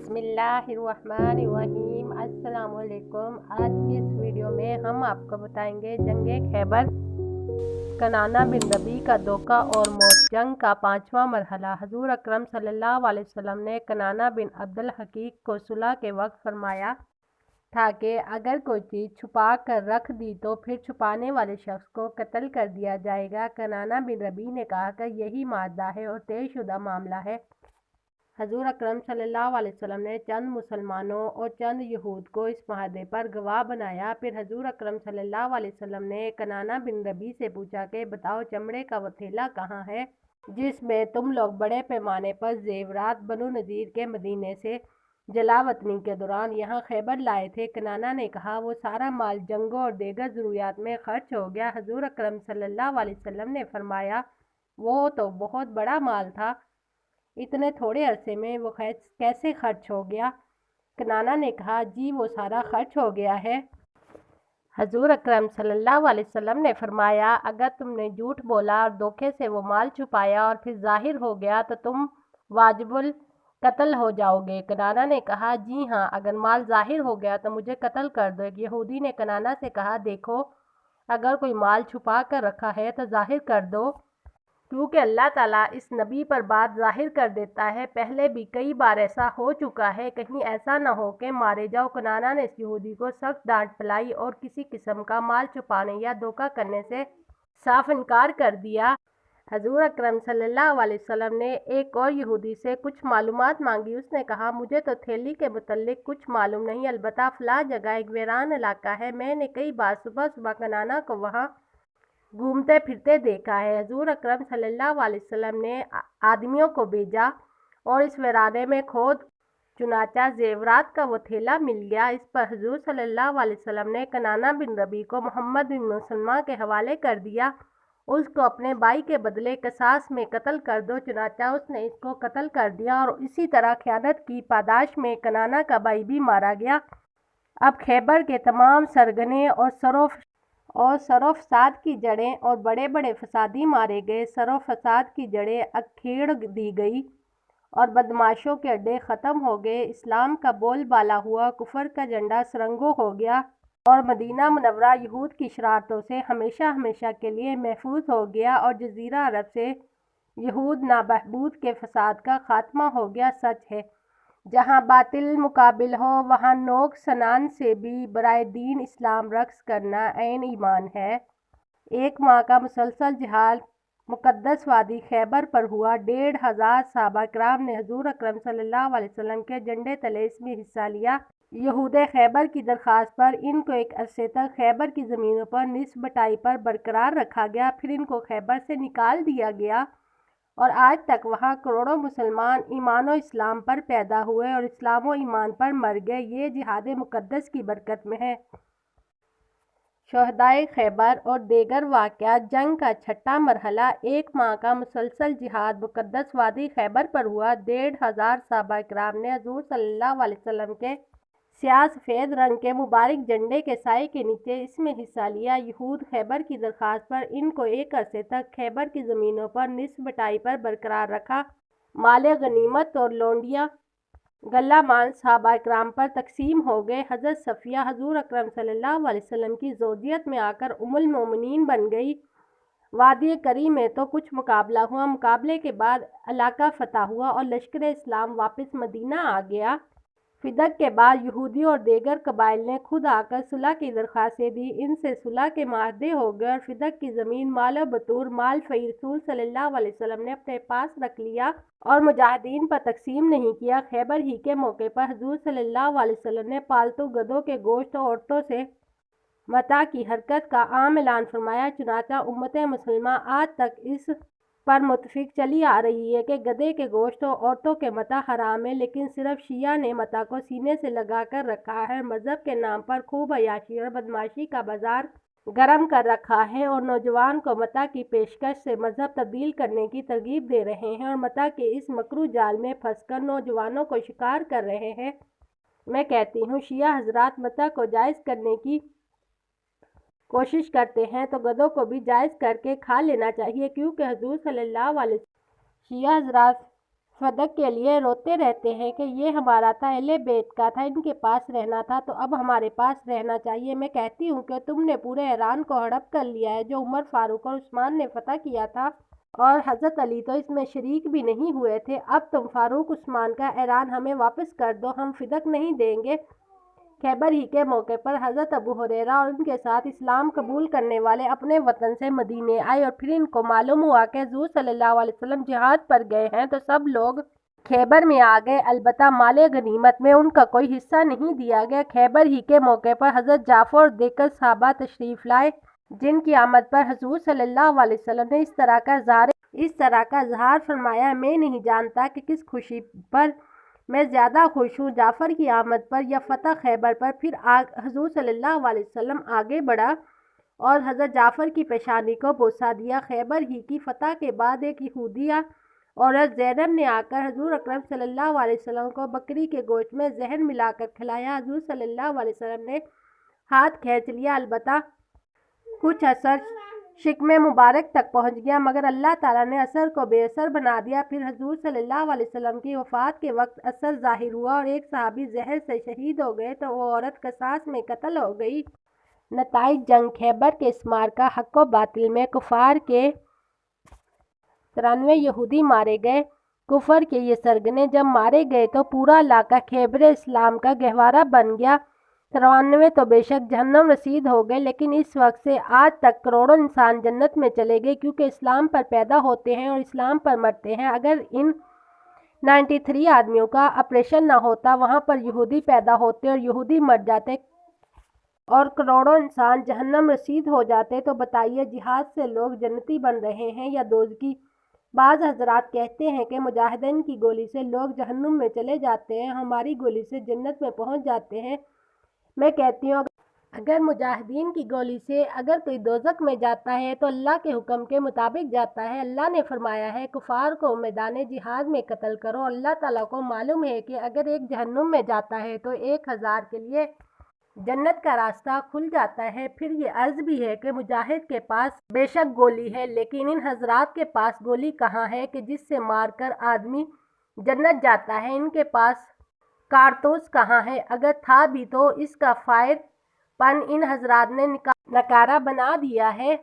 बिस्मिल्लाहिर्रहमानिर्रहीम। अस्सलामुअलैकुम। आज की इस वीडियो में हम आपको बताएंगे जंग खैबर, कनाना बिन रबी का धोखा और मौत। जंग का 5वां मरहला। हजूर अकरम सल्लल्लाहु अलैहि वसल्लम ने कनाना बिन अब्दुल हकीक को सुलह के वक्त फरमाया था कि अगर कोई चीज़ छुपा कर रख दी तो फिर छुपाने वाले शख्स को कत्ल कर दिया जाएगा। कनाना बिन रबी ने कहा कि यही मादा है और तयशुदा मामला है। हजूर अकरम सल्लल्लाहु अलैहि वसल्लम ने चंद मुसलमानों और चंद यहूद को इस माहदे पर गवाह बनाया। फिर हजूर अकरम सल्लल्लाहु अलैहि वसल्लम ने कनाना बिन रबी से पूछा कि बताओ, चमड़े का वो थैला कहाँ है जिसमें तुम लोग बड़े पैमाने पर जेवरात बनु नज़ीर के मदीने से जलावतनी के दौरान यहाँ खैबर लाए थे। कनाना ने कहा, वो सारा माल जंगों और दीगर ज़रूरियात में खर्च हो गया। हजूर अकरम सल्लल्लाहु अलैहि वसल्लम ने फरमाया, वो तो बहुत बड़ा माल था, इतने थोड़े अरसे में वो कैसे खर्च हो गया? कनाना ने कहा, जी वो सारा खर्च हो गया है। हजूर अकरम सल्लल्लाहु अलैहि वसल्लम ने फरमाया, अगर तुमने झूठ बोला और धोखे से वो माल छुपाया और फिर जाहिर हो गया तो तुम वाजिबुल कत्ल हो जाओगे। कनाना ने कहा, जी हाँ, अगर माल जाहिर हो गया तो मुझे कत्ल कर दो। एक यहूदी ने कनाना से कहा, देखो, अगर कोई माल छुपा कर रखा है तो जाहिर कर दो, क्योंकि अल्लाह ताला इस नबी पर बात जाहिर कर देता है। पहले भी कई बार ऐसा हो चुका है, कहीं ऐसा न हो कि मारे जाओ। कनाना ने इस यहूदी को सख्त डांट पिलाई और किसी किस्म का माल छुपाने या धोखा करने से साफ इनकार कर दिया। हजूर अकरम सल्लल्लाहु अलैहि वसल्लम ने एक और यहूदी से कुछ मालूमात मांगी। उसने कहा, मुझे तो थैली के मुतल्लिक कुछ मालूम नहीं, अलबत्ता फला जगह एक वीरान इलाका है। मैंने कई बार सुबह सुबह कनाना को वहाँ घूमते फिरते देखा है। हजूर अकरम सल्लल्लाहु अलैहि वसल्लम ने आदमियों को भेजा और इस वीराने में खोद, चुनाचा जेवरात का वो थैला मिल गया। इस पर हजूर सल्लल्लाहु अलैहि वसल्लम ने कनाना बिन रबी को मोहम्मद बिन मुसलमा के हवाले कर दिया, उसको अपने भाई के बदले कसास में कत्ल कर दो। चुनाचा उसने इसको कत्ल कर दिया और इसी तरह ख़यानत की पादाश में कनाना का भाई भी मारा गया। अब खैबर के तमाम सरगने और सरो फसाद की जड़ें और बड़े बड़े फसादी मारे गए। सरो फसाद की जड़ें अखेड़ दी गई और बदमाशों के अड्डे ख़त्म हो गए। इस्लाम का बोलबाला हुआ, कुफर का झंडा सरंगो हो गया और मदीना मुनव्वरा यहूद की शरारतों से हमेशा हमेशा के लिए महफूज हो गया और जजीरा अरब से यहूद नाबहबूद के फसाद का खात्मा हो गया। सच है, जहाँ बातिल मुकाबिल हो वहाँ नोक सनान से भी बराए दीन इस्लाम रक्स करना ऐन ईमान है। एक माह का मुसलसल जिहाद मुकद्दस वादी खैबर पर हुआ। 1500 सहाबा किराम ने हजूर अकरम सल्लल्लाहु अलैहि वसल्लम के झंडे तले इसमें हिस्सा लिया। यहूद खैबर की दरख्वास्त पर इनको एक अरसे तक खैबर की ज़मीनों पर निस्ब बटाई पर बरकरार रखा गया, फिर इनको खैबर से निकाल दिया गया और आज तक वहाँ करोड़ों मुसलमान ईमान और इस्लाम पर पैदा हुए और इस्लाम और ईमान पर मर गए। ये जिहाद मुकद्दस की बरकत में है। शोहदाए खैबर और दीगर वाक़यात। जंग का 6वां मरहला। एक माह का मुसलसल जिहाद मुकद्दस वादी खैबर पर हुआ। 1500 सहाबा किराम ने हजूर सल्लल्लाहु अलैहि वसल्लम के स्याह सफ़ेद रंग के मुबारक झंडे के साए के नीचे इसमें हिस्सा लिया। यहूद खैबर की दरख्वास्त पर इनको एक अरसे तक खैबर की ज़मीनों पर निस्ब बटाई पर बरकरार रखा। माले गनीमत और लोंडियाँ गल्ला मान सहाबा किराम पर तकसीम हो गए। हज़रत सफ़िया हजूर अकरम सल्लल्लाहु अलैहि वसल्लम की ज़ौजियत में आकर उम्मुल मोमिनीन बन गई। वादी करी में तो कुछ मुकाबला हुआ, मुकाबले के बाद इलाका फतह हुआ और लश्कर इस्लाम वापस मदीना आ गया। फिदक के बाद यहूदी और दीगर कबाइल ने खुद आकर सुलह की दरख्वास्तें दी, इनसे सुलह के माहदे हो गए और फिदक की ज़मीन माल बतूर माल फ़ई रसूल सल्लल्लाहु अलैहि वसल्लम ने अपने पास रख लिया और मुजाहिदीन पर तकसीम नहीं किया। खैबर ही के मौके पर हजूर सल्लल्लाहु अलैहि वसल्लम ने पालतू गधों के गोश्त और औरतों से मता की हरकत का आम ऐलान फरमाया। चुनाचा उम्मत मुसलमा आज तक इस पर मुत्तफिक चली आ रही है कि गधे के गोश्त और औरतों के मता हराम है, लेकिन सिर्फ शिया ने मता को सीने से लगा कर रखा है। मजहब के नाम पर खूब अयाशी और बदमाशी का बाजार गरम कर रखा है और नौजवान को मता की पेशकश से मजहब तब्दील करने की तरगीब दे रहे हैं और मता के इस मकरू जाल में फंसकर नौजवानों को शिकार कर रहे हैं। मैं कहती हूँ, शिया हजरात मता को जायज़ करने की कोशिश करते हैं तो गधों को भी जायज़ करके खा लेना चाहिए, क्योंकि हजूर सल्लल्लाहु अलैहि वसल्लम शिया हजरात فدق کے لیے روتے رہتے ہیں کہ یہ ہمارا تھا، اہل بیت کا تھا، ان کے پاس رہنا تھا تو اب ہمارے پاس رہنا چاہیے۔ میں کہتی ہوں کہ تم نے پورے ایران کو ہڑپ کر لیا ہے جو عمر فاروق اور عثمان نے فتح کیا تھا، اور حضرت علی تو اس میں شریک بھی نہیں ہوئے تھے۔ اب تم فاروق عثمان کا ایران ہمیں واپس کر دو، ہم فدق نہیں دیں گے۔ خیبر ہی کے موقع پر حضرت ابو ہریرہ اور ان کے ساتھ اسلام قبول کرنے والے اپنے وطن سے مدینے آئے، اور پھر ان کو معلوم ہوا کہ حضور صلی اللہ علیہ وسلم جہاد پر گئے ہیں تو سب لوگ خیبر میں آ گئے، البتہ مال غنیمت میں ان کا کوئی حصہ نہیں دیا گیا۔ خیبر ہی کے موقع پر حضرت جعفر اور دیگر صحابہ تشریف لائے، جن کی آمد پر حضور صلی اللہ علیہ وسلم نے اس طرح کا اظہار فرمایا، میں نہیں جانتا کہ کس خوشی پر میں زیادہ خوش ہوں، جعفر کی آمد پر یا فتح خیبر پر۔ پھر حضور صلی اللہ علیہ وسلم آگے بڑھا اور حضرت جعفر کی پیشانی کو بوسہ دیا۔ خیبر ہی کی فتح کے بعد ایک یہودیہ عورت زینب نے آ کر حضور اکرم صلی اللہ علیہ وسلم کو بکری کے گوشت میں زہر ملا کر کھلایا۔ حضور صلی اللہ علیہ وسلم نے ہاتھ کھینچ لیا، البتہ کچھ اثر شکم مبارک تک پہنچ گیا، مگر اللہ تعالیٰ نے اثر کو بے اثر بنا دیا۔ پھر حضور صلی اللہ علیہ وسلم کی وفات کے وقت اثر ظاہر ہوا اور ایک صحابی زہر سے شہید ہو گئے تو وہ عورت قصاص میں قتل ہو گئی۔ نتائج جنگ خیبر کے اس معرکہ حق و باطل میں کفار کے 93 یہودی مارے گئے۔ کفر کے یہ سرگنے جب مارے گئے تو پورا علاقہ خیبر اسلام کا گہوارہ بن گیا۔ 93 تو بے شک جہنم رسید ہو گئے، لیکن اس وقت سے آج تک کروڑوں انسان جنت میں چلے گئے، کیونکہ اسلام پر پیدا ہوتے ہیں اور اسلام پر مرتے ہیں۔ اگر ان 93 آدمیوں کا آپریشن نہ ہوتا، وہاں پر یہودی پیدا ہوتے اور یہودی مر جاتے اور کروڑوں انسان جہنم رسید ہو جاتے، تو بتائیے جہاد سے لوگ جنتی بن رہے ہیں یا دوزخی؟ بعض حضرات کہتے ہیں کہ مجاہدین کی گولی سے لوگ جہنم میں چلے جاتے ہیں، ہماری گولی سے جنت میں پہنچ جاتے ہیں۔ میں کہتی ہوں اگر مجاہدین کی گولی سے اگر کوئی دوزخ میں جاتا ہے تو اللہ کے حکم کے مطابق جاتا ہے۔ اللہ نے فرمایا ہے کفار کو میدان جہاد میں قتل کرو۔ اللہ تعالیٰ کو معلوم ہے کہ اگر ایک جہنم میں جاتا ہے تو 1000 کے لیے جنت کا راستہ کھل جاتا ہے۔ پھر یہ عرض بھی ہے کہ مجاہد کے پاس بے شک گولی ہے، لیکن ان حضرات کے پاس گولی کہاں ہے کہ جس سے مار کر آدمی جنت جاتا ہے؟ ان کے پاس کارتوس کہاں ہے؟ اگر تھا بھی تو اس کا فائر پن ان حضرات نے نکارہ بنا دیا ہے۔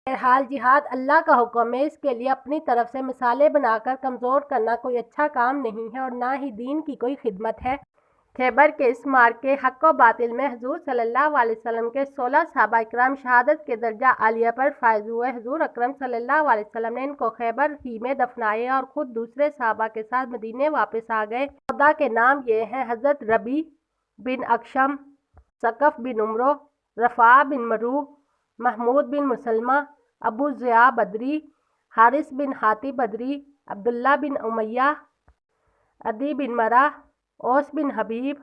بہرحال جہاد اللہ کا حکم ہے، اس کے لیے اپنی طرف سے مثالیں بنا کر کمزور کرنا کوئی اچھا کام نہیں ہے اور نہ ہی دین کی کوئی خدمت ہے۔ خیبر کے اس معرکے حق و باطل میں حضور صلی اللہ علیہ وسلم کے 16 صحابہ اکرام شہادت کے درجہ عالیہ پر فائز ہوئے۔ حضور اکرم صلی اللہ علیہ وسلم نے ان کو خیبر ہی میں دفنائے اور خود دوسرے صحابہ کے ساتھ مدینے واپس آ گئے۔ 14 کے نام یہ ہیں: حضرت ربیع بن اکشم، ثقف بن عمرو، رفاعہ بن مرو، محمود بن مسلمہ، ابو ضیاء بدری، حارث بن حاتب بدری، عبداللہ بن امیہ، عدی بن مرہ، اوس بن حبیب،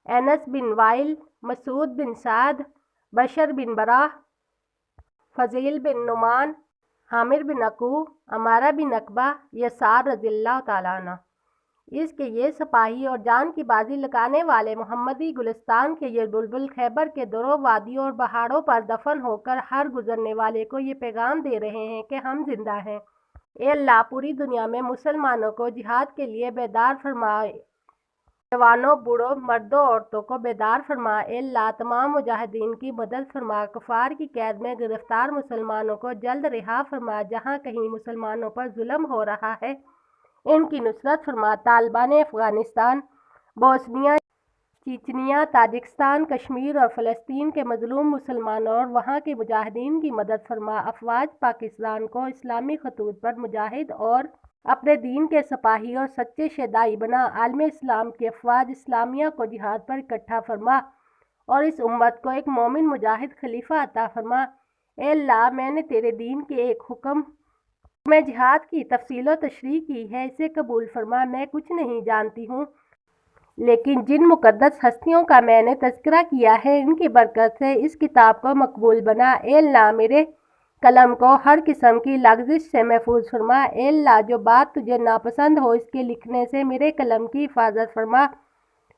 انس بن وائل، مسعود بن سعد، بشر بن برہ، فضیل بن نعمان، عامر بن عقو، عمارہ بن عقبہ، یسار رضی اللہ تعالیٰ عنہ۔ اس کے یہ سپاہی اور جان کی بازی لگانے والے محمدی گلستان کے یہ بلبل خیبر کے دروں وادیوں اور پہاڑوں پر دفن ہو کر ہر گزرنے والے کو یہ پیغام دے رہے ہیں کہ ہم زندہ ہیں۔ اے اللہ پوری دنیا میں مسلمانوں کو جہاد کے لیے بیدار فرما، جوانوں بوڑھوں مردوں عورتوں کو بیدار فرما۔ اے اللہ تمام مجاہدین کی مدد فرما، کفار کی قید میں گرفتار مسلمانوں کو جلد رہا فرما، جہاں کہیں مسلمانوں پر ظلم ہو رہا ہے ان کی نصرت فرما۔ Taliban Afghanistan, Bosnia, Chechnya, Tajikistan, Kashmir اور فلسطین کے مظلوم مسلمانوں اور وہاں کے مجاہدین کی مدد فرما۔ افواج پاکستان کو اسلامی خطوط پر مجاہد اور اپنے دین کے سپاہی اور سچے شیدائی بنا۔ عالم اسلام کی افواج اسلامیہ کو جہاد پر اکٹھا فرما اور اس امت کو ایک مومن مجاہد خلیفہ عطا فرما۔ اے اللہ میں نے تیرے دین کے ایک حکم میں جہاد کی تفصیل و تشریح کی ہے، اسے قبول فرما۔ میں کچھ نہیں جانتی ہوں، لیکن جن مقدس ہستیوں کا میں نے تذکرہ کیا ہے ان کی برکت سے اس کتاب کو مقبول بنا۔ اے اللہ میرے قلم کو ہر قسم کی لغزش سے محفوظ فرما۔ اے اللہ جو بات تجھے ناپسند ہو اس کے لکھنے سے میرے قلم کی حفاظت فرما،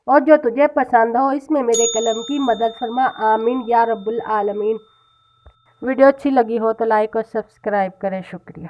اور جو تجھے پسند ہو اس میں میرے قلم کی مدد فرما۔ آمین یا رب العالمین۔ ویڈیو اچھی لگی ہو تو لائک اور سبسکرائب کریں، شکریہ۔